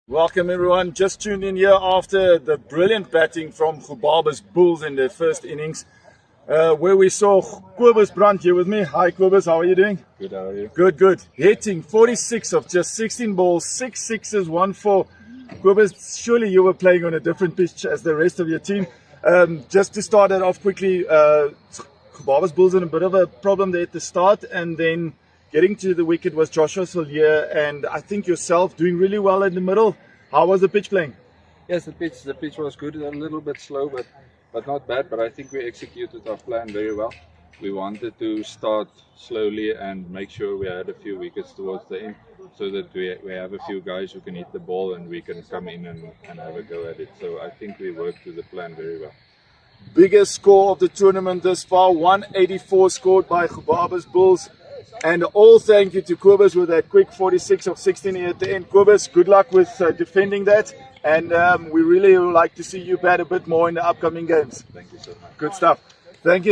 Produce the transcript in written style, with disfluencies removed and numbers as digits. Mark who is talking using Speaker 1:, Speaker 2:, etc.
Speaker 1: Welcome everyone. Just tuned in here after the brilliant batting from Gobabis Bulls in their first innings, where we saw Kobus Brandt here with me. Hi Kobus, how are you doing?
Speaker 2: Good, how are you?
Speaker 1: Good, good. Hitting 46 of just 16 balls, 6 sixes, 1 4. Kobus, surely you were playing on a different pitch as the rest of your team. Just to start it off quickly, Gobabis Bulls in a bit of a problem there at the start, and then getting to the wicket was Joshua Solier, and I think yourself doing really well in the middle. How was the pitch playing?
Speaker 2: Yes, the pitch was good. A little bit slow, but not bad. But I think we executed our plan very well. We wanted to start slowly and make sure we had a few wickets towards the end, so that we have a few guys who can hit the ball and we can come in and have a go at it. So I think we worked to the plan very well.
Speaker 1: Biggest score of the tournament this far, 184 scored by Gobabis Bulls. And all thank you to Kobus with that quick 46 of 16 here at the end. Kobus, good luck with defending that. And we really would like to see you bat a bit more in the upcoming games.
Speaker 2: Thank you so much.
Speaker 1: Good stuff. Thank you.